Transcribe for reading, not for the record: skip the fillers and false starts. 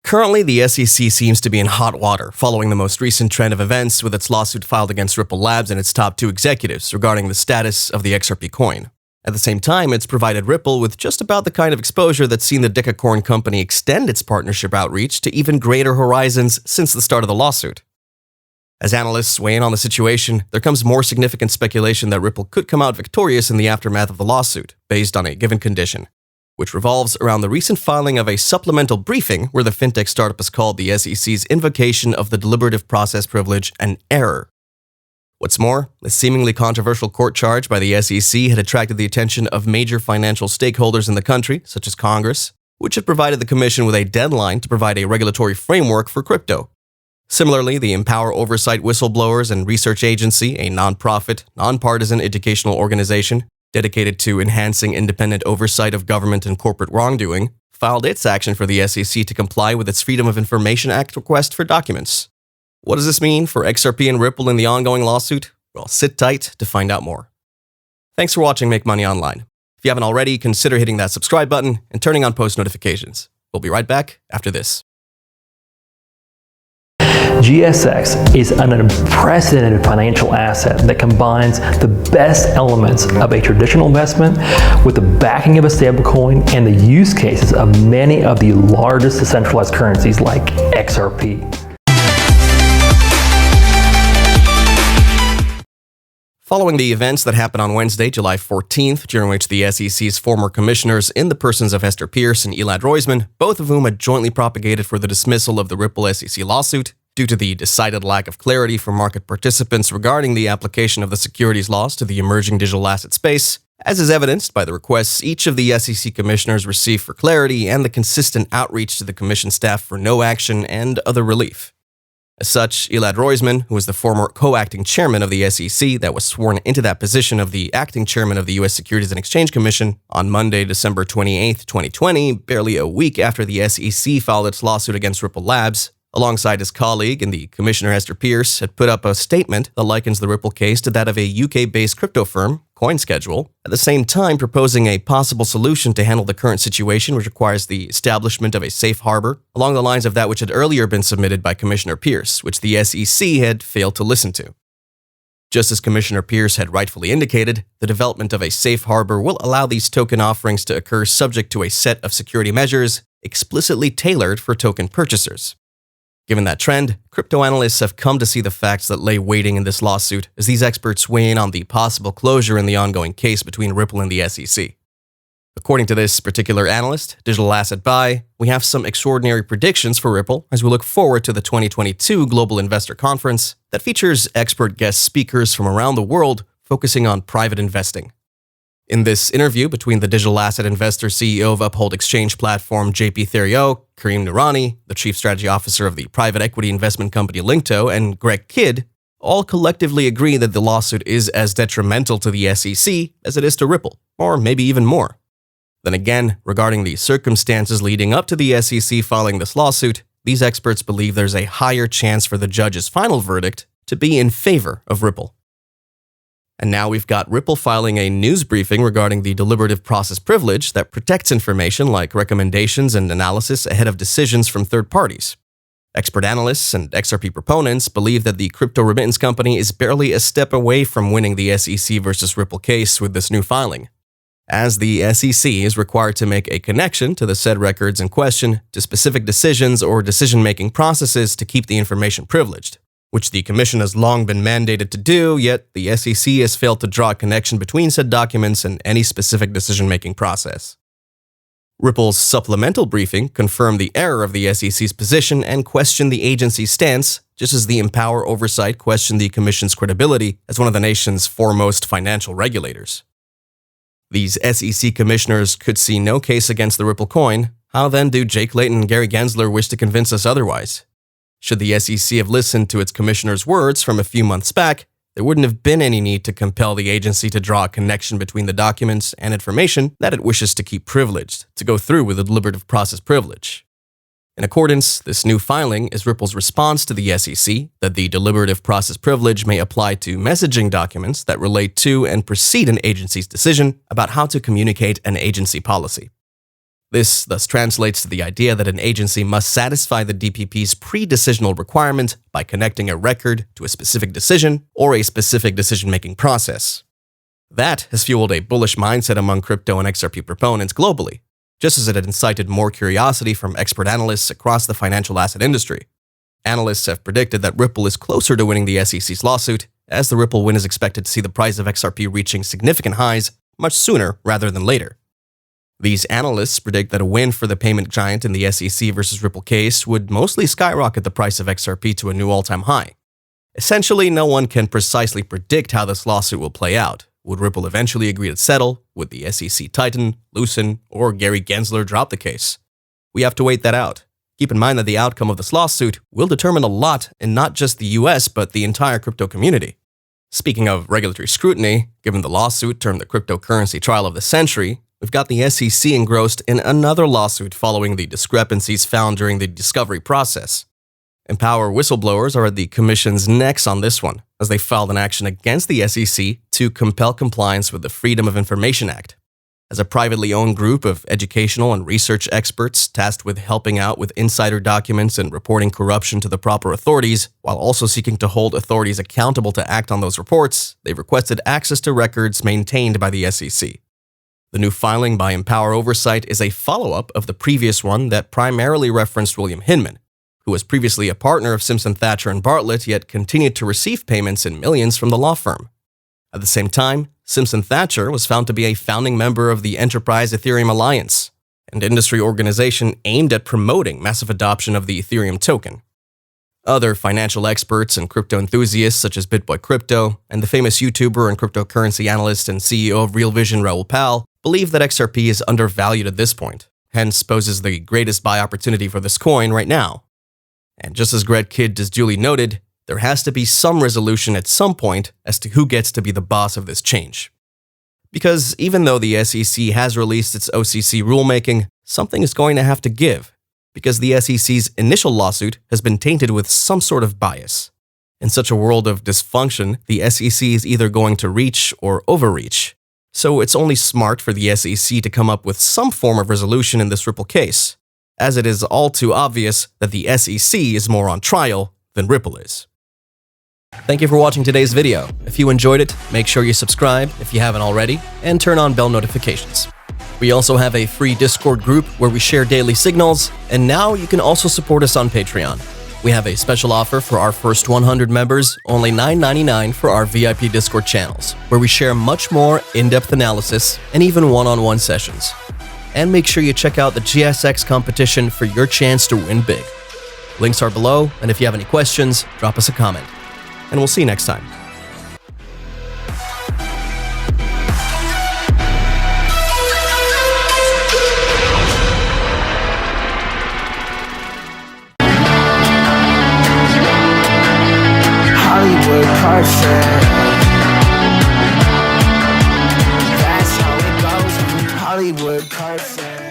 Currently, the SEC seems to be in hot water following the most recent trend of events with its lawsuit filed against Ripple Labs and its top two executives regarding the status of the XRP coin. At the same time, it's provided Ripple with just about the kind of exposure that's seen the Decacorn company extend its partnership outreach to even greater horizons since the start of the lawsuit. As analysts weigh in on the situation, there comes more significant speculation that Ripple could come out victorious in the aftermath of the lawsuit, based on a given condition, which revolves around the recent filing of a supplemental briefing where the fintech startup has called the SEC's invocation of the deliberative process privilege an error. What's more, the seemingly controversial court charge by the SEC had attracted the attention of major financial stakeholders in the country, such as Congress, which had provided the Commission with a deadline to provide a regulatory framework for crypto. Similarly, the Empower Oversight Whistleblowers and Research Agency, a nonprofit, nonpartisan educational organization dedicated to enhancing independent oversight of government and corporate wrongdoing, filed its action for the SEC to comply with its Freedom of Information Act request for documents. What does this mean for XRP and Ripple in the ongoing lawsuit? Well, sit tight to find out more. Thanks for watching Make Money Online. If you haven't already, consider hitting that subscribe button and turning on post notifications. We'll be right back after this. GSX is an unprecedented financial asset that combines the best elements of a traditional investment with the backing of a stablecoin and the use cases of many of the largest decentralized currencies like XRP. Following the events that happened on Wednesday, July 14th, during which the SEC's former commissioners in the persons of Hester Peirce and Elad Roisman, both of whom had jointly propagated for the dismissal of the Ripple SEC lawsuit, due to the decided lack of clarity from market participants regarding the application of the securities laws to the emerging digital asset space, as is evidenced by the requests each of the SEC commissioners received for clarity and the consistent outreach to the commission staff for no action and other relief. As such, Elad Roisman, who was the former co-acting chairman of the SEC that was sworn into that position of the acting chairman of the U.S. Securities and Exchange Commission on Monday, December 28, 2020, barely a week after the SEC filed its lawsuit against Ripple Labs, alongside his colleague and the Commissioner Hester Peirce, had put up a statement that likens the Ripple case to that of a UK-based crypto firm, CoinSchedule, at the same time proposing a possible solution to handle the current situation, which requires the establishment of a safe harbor, along the lines of that which had earlier been submitted by Commissioner Peirce, which the SEC had failed to listen to. Just as Commissioner Peirce had rightfully indicated, the development of a safe harbor will allow these token offerings to occur subject to a set of security measures explicitly tailored for token purchasers. Given that trend, crypto analysts have come to see the facts that lay waiting in this lawsuit as these experts weigh in on the possible closure in the ongoing case between Ripple and the SEC. According to this particular analyst, Digital Asset Buy, we have some extraordinary predictions for Ripple as we look forward to the 2022 Global Investor Conference that features expert guest speakers from around the world focusing on private investing. In this interview between the digital asset investor CEO of Uphold exchange platform JP Theriault, Kareem Noorani, the chief strategy officer of the private equity investment company Linkto, and Greg Kidd, all collectively agree that the lawsuit is as detrimental to the SEC as it is to Ripple, or maybe even more. Then again, regarding the circumstances leading up to the SEC filing this lawsuit, these experts believe there's a higher chance for the judge's final verdict to be in favor of Ripple. And now we've got Ripple filing a news briefing regarding the deliberative process privilege that protects information like recommendations and analysis ahead of decisions from third parties. Expert analysts and XRP proponents believe that the crypto remittance company is barely a step away from winning the SEC versus Ripple case with this new filing, as the SEC is required to make a connection to the said records in question to specific decisions or decision-making processes to keep the information privileged, which the Commission has long been mandated to do, yet the SEC has failed to draw a connection between said documents and any specific decision-making process. Ripple's supplemental briefing confirmed the error of the SEC's position and questioned the agency's stance, just as the Empower Oversight questioned the Commission's credibility as one of the nation's foremost financial regulators. These SEC commissioners could see no case against the Ripple coin. How then do Jake Layton and Gary Gensler wish to convince us otherwise? Should the SEC have listened to its commissioner's words from a few months back, there wouldn't have been any need to compel the agency to draw a connection between the documents and information that it wishes to keep privileged, to go through with the deliberative process privilege. In accordance, this new filing is Ripple's response to the SEC that the deliberative process privilege may apply to messaging documents that relate to and precede an agency's decision about how to communicate an agency policy. This thus translates to the idea that an agency must satisfy the DPP's pre-decisional requirement by connecting a record to a specific decision or a specific decision-making process. That has fueled a bullish mindset among crypto and XRP proponents globally, just as it had incited more curiosity from expert analysts across the financial asset industry. Analysts have predicted that Ripple is closer to winning the SEC's lawsuit, as the Ripple win is expected to see the price of XRP reaching significant highs much sooner rather than later. These analysts predict that a win for the payment giant in the SEC versus Ripple case would mostly skyrocket the price of XRP to a new all-time high. Essentially, no one can precisely predict how this lawsuit will play out. Would Ripple eventually agree to settle? Would the SEC tighten, loosen, or Gary Gensler drop the case? We have to wait that out. Keep in mind that the outcome of this lawsuit will determine a lot in not just the US, but the entire crypto community. Speaking of regulatory scrutiny, given the lawsuit termed the cryptocurrency trial of the century, we've got the SEC engrossed in another lawsuit following the discrepancies found during the discovery process. Empower whistleblowers are at the Commission's necks on this one, as they filed an action against the SEC to compel compliance with the Freedom of Information Act. As a privately owned group of educational and research experts tasked with helping out with insider documents and reporting corruption to the proper authorities, while also seeking to hold authorities accountable to act on those reports, they've requested access to records maintained by the SEC. The new filing by Empower Oversight is a follow-up of the previous one that primarily referenced William Hinman, who was previously a partner of Simpson Thacher and Bartlett, yet continued to receive payments in millions from the law firm. At the same time, Simpson Thacher was found to be a founding member of the Enterprise Ethereum Alliance, an industry organization aimed at promoting massive adoption of the Ethereum token. Other financial experts and crypto enthusiasts such as BitBoy Crypto and the famous YouTuber and cryptocurrency analyst and CEO of Real Vision, Raoul Pal, believe that XRP is undervalued at this point, hence poses the greatest buy opportunity for this coin right now. And just as Greg Kidd has duly noted, there has to be some resolution at some point as to who gets to be the boss of this change. Because even though the SEC has released its OCC rulemaking, something is going to have to give, because the SEC's initial lawsuit has been tainted with some sort of bias. In such a world of dysfunction, the SEC is either going to reach or overreach. So it's only smart for the SEC to come up with some form of resolution in this Ripple case, as it is all too obvious that the SEC is more on trial than Ripple is. Thank you for watching today's video. If you enjoyed it, make sure you subscribe if you haven't already, and turn on bell notifications. We also have a free Discord group where we share daily signals, and now you can also support us on Patreon. We have a special offer for our first 100 members, only $9.99 for our VIP Discord channels, where we share much more in-depth analysis and even one-on-one sessions. And make sure you check out the GSX competition for your chance to win big. Links are below, and if you have any questions, drop us a comment. And we'll see you next time. Hollywood Carson. That's how it goes. Hollywood Carson.